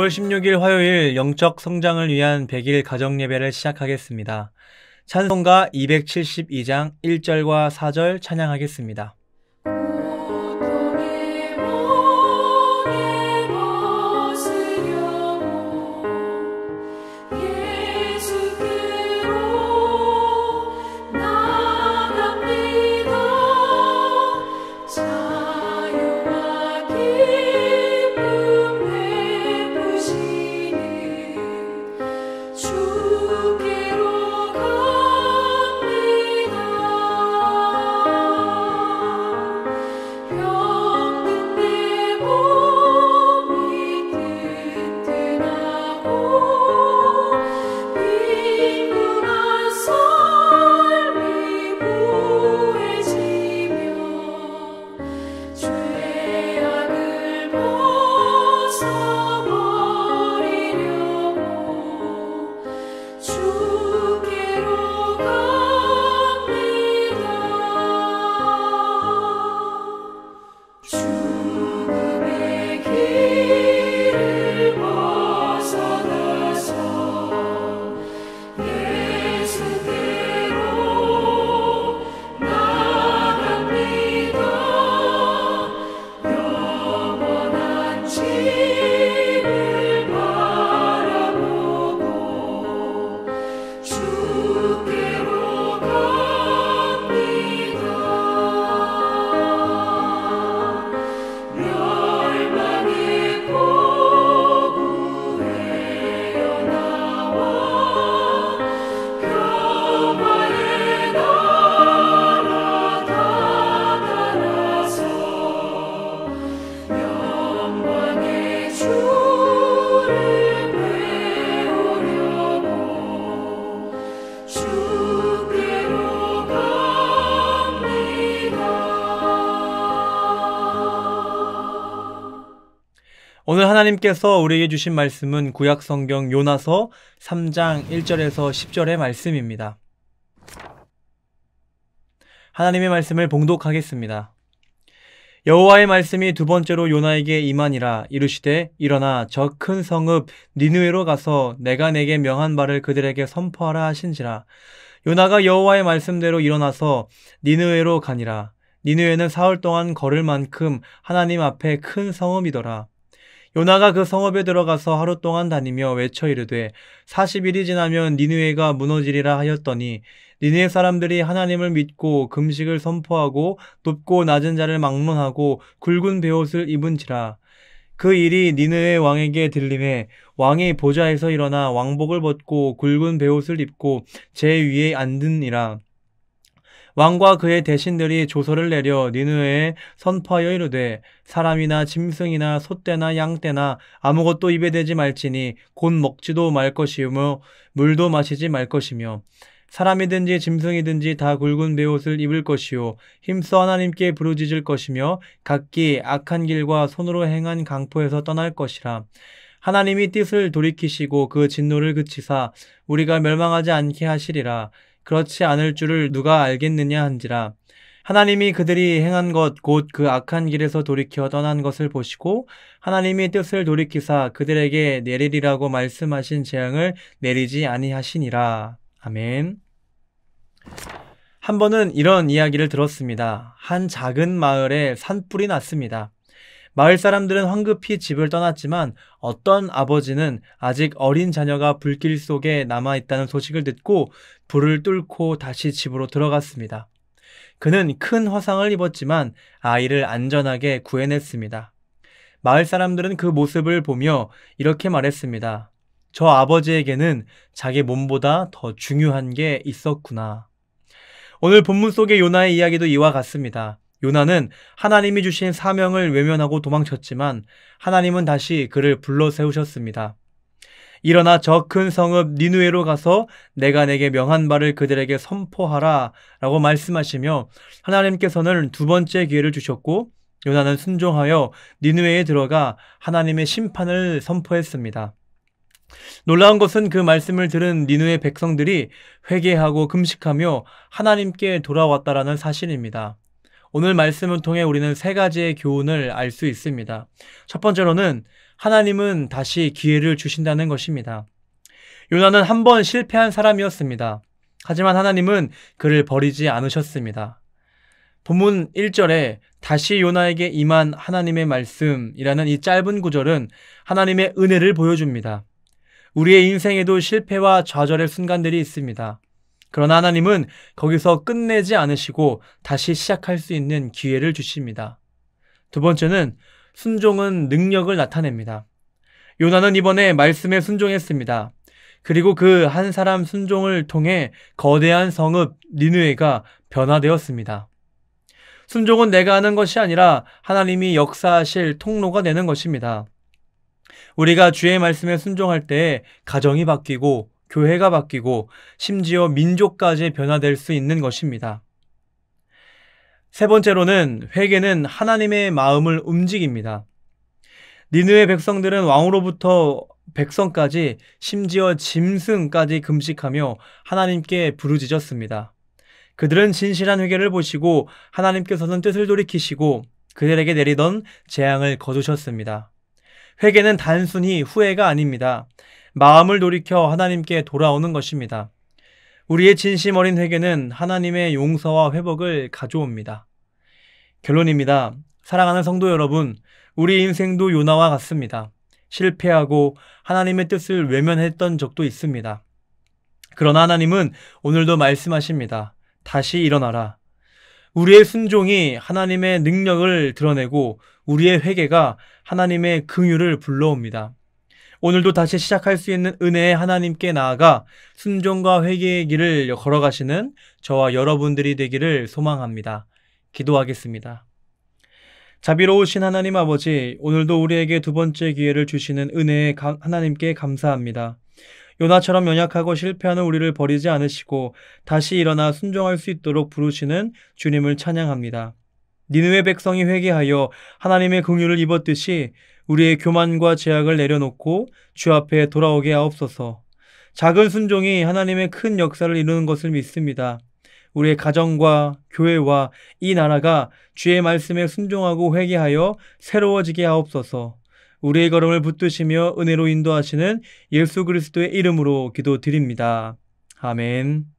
5월 16일 화요일 영적 성장을 위한 100일 가정 예배를 시작하겠습니다. 찬송가 272장 1절과 4절 찬양하겠습니다. 오늘 하나님께서 우리에게 주신 말씀은 구약성경 요나서 3장 1절에서 10절의 말씀입니다. 하나님의 말씀을 봉독하겠습니다. 여호와의 말씀이 두 번째로 요나에게 임하니라. 이르시되 일어나 저 큰 성읍 니느웨로 가서 내가 내게 명한 바를 그들에게 선포하라 하신지라. 요나가 여호와의 말씀대로 일어나서 니느웨로 가니라. 니느웨는 사흘 동안 걸을 만큼 하나님 앞에 큰 성읍이더라. 요나가 그 성읍에 들어가서 하루 동안 다니며 외쳐 이르되 40일이 지나면 니느웨가 무너지리라 하였더니 니느웨 사람들이 하나님을 믿고 금식을 선포하고 높고 낮은 자를 막론하고 굵은 베옷을 입은지라. 그 일이 니느웨 왕에게 들림에 왕이 보좌에서 일어나 왕복을 벗고 굵은 베옷을 입고 제 위에 앉으니라. 왕과 그의 대신들이 조서를 내려 니느웨에 선포하여 이르되 사람이나 짐승이나 소떼나 양떼나 아무것도 입에 대지 말지니 곧 먹지도 말 것이며 물도 마시지 말 것이며 사람이든지 짐승이든지 다 굵은 베옷을 입을 것이요 힘써 하나님께 부르짖을 것이며 각기 악한 길과 손으로 행한 강포에서 떠날 것이라. 하나님이 뜻을 돌이키시고 그 진노를 그치사 우리가 멸망하지 않게 하시리라. 그렇지 않을 줄을 누가 알겠느냐 한지라. 하나님이 그들이 행한 것 곧 그 악한 길에서 돌이켜 떠난 것을 보시고 하나님이 뜻을 돌이키사 그들에게 내리리라고 말씀하신 재앙을 내리지 아니하시니라. 아멘. 한 번은 이런 이야기를 들었습니다. 한 작은 마을에 산불이 났습니다. 마을 사람들은 황급히 집을 떠났지만 어떤 아버지는 아직 어린 자녀가 불길 속에 남아있다는 소식을 듣고 불을 뚫고 다시 집으로 들어갔습니다. 그는 큰 화상을 입었지만 아이를 안전하게 구해냈습니다. 마을 사람들은 그 모습을 보며 이렇게 말했습니다. 저 아버지에게는 자기 몸보다 더 중요한 게 있었구나. 오늘 본문 속의 요나의 이야기도 이와 같습니다. 요나는 하나님이 주신 사명을 외면하고 도망쳤지만 하나님은 다시 그를 불러 세우셨습니다. 일어나 저 큰 성읍 니느웨로 가서 내가 내게 명한 바를 그들에게 선포하라 라고 말씀하시며 하나님께서는 두 번째 기회를 주셨고 요나는 순종하여 니느웨에 들어가 하나님의 심판을 선포했습니다. 놀라운 것은 그 말씀을 들은 니느웨 백성들이 회개하고 금식하며 하나님께 돌아왔다라는 사실입니다. 오늘 말씀을 통해 우리는 세 가지의 교훈을 알 수 있습니다. 첫 번째로는 하나님은 다시 기회를 주신다는 것입니다. 요나는 한 번 실패한 사람이었습니다. 하지만 하나님은 그를 버리지 않으셨습니다. 본문 1절에 다시 요나에게 임한 하나님의 말씀이라는 이 짧은 구절은 하나님의 은혜를 보여줍니다. 우리의 인생에도 실패와 좌절의 순간들이 있습니다. 그러나 하나님은 거기서 끝내지 않으시고 다시 시작할 수 있는 기회를 주십니다. 두 번째는 순종은 능력을 나타냅니다. 요나는 이번에 말씀에 순종했습니다. 그리고 그 한 사람 순종을 통해 거대한 성읍 니느웨가 변화되었습니다. 순종은 내가 하는 것이 아니라 하나님이 역사하실 통로가 되는 것입니다. 우리가 주의 말씀에 순종할 때 가정이 바뀌고 교회가 바뀌고 심지어 민족까지 변화될 수 있는 것입니다. 세 번째로는 회개는 하나님의 마음을 움직입니다. 니느웨 백성들은 왕으로부터 백성까지 심지어 짐승까지 금식하며 하나님께 부르짖었습니다. 그들은 진실한 회개를 보시고 하나님께서는 뜻을 돌이키시고 그들에게 내리던 재앙을 거두셨습니다. 회개는 단순히 후회가 아닙니다. 마음을 돌이켜 하나님께 돌아오는 것입니다. 우리의 진심 어린 회개는 하나님의 용서와 회복을 가져옵니다. 결론입니다. 사랑하는 성도 여러분, 우리 인생도 요나와 같습니다. 실패하고 하나님의 뜻을 외면했던 적도 있습니다. 그러나 하나님은 오늘도 말씀하십니다. 다시 일어나라. 우리의 순종이 하나님의 능력을 드러내고 우리의 회개가 하나님의 긍휼을 불러옵니다. 오늘도 다시 시작할 수 있는 은혜의 하나님께 나아가 순종과 회개의 길을 걸어가시는 저와 여러분들이 되기를 소망합니다. 기도하겠습니다. 자비로우신 하나님 아버지, 오늘도 우리에게 두 번째 기회를 주시는 은혜의 하나님께 감사합니다. 요나처럼 연약하고 실패하는 우리를 버리지 않으시고 다시 일어나 순종할 수 있도록 부르시는 주님을 찬양합니다. 니느웨 백성이 회개하여 하나님의 긍휼을 입었듯이 우리의 교만과 제약을 내려놓고 주 앞에 돌아오게 하옵소서. 작은 순종이 하나님의 큰 역사를 이루는 것을 믿습니다. 우리의 가정과 교회와 이 나라가 주의 말씀에 순종하고 회개하여 새로워지게 하옵소서. 우리의 걸음을 붙드시며 은혜로 인도하시는 예수 그리스도의 이름으로 기도드립니다. 아멘.